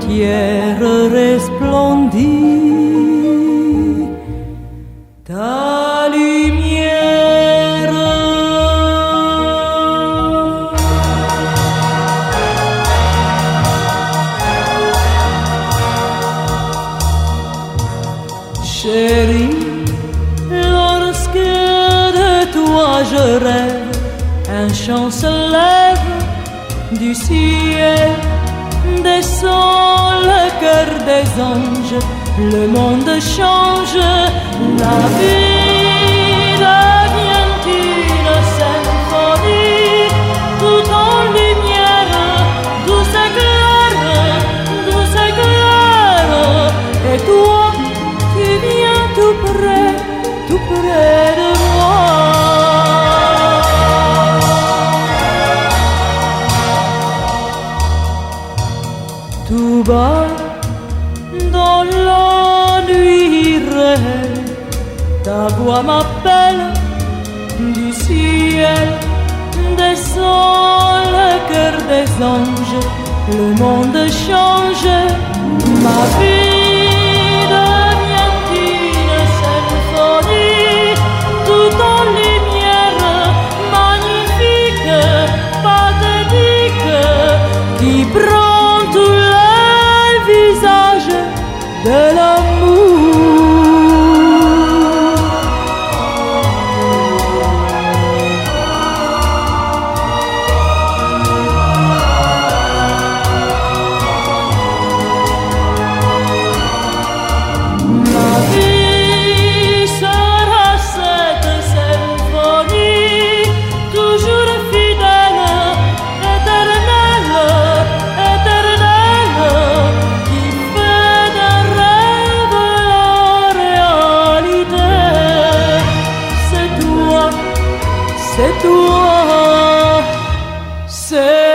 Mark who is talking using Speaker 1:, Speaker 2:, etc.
Speaker 1: pierre resplendit ta lumière. Chérie, lorsque de toi je rêve, un chant se lève du ciel, descend le cœur des anges, le monde change, la vie devient une symphonie, tout en lumière, douce éclair, et toi, tu viens tout près de moi. Tout bas, dans la nuit réelle, ta voix m'appelle du ciel, descend le cœur des anges, le monde change, ma vie devient une symphonie, tout en lumière, magnifique, pathétique, qui prend tout visage de l'amour. Ma vie sera cette symphonie, toujours fidèle, éternelle, c'est toi, c'est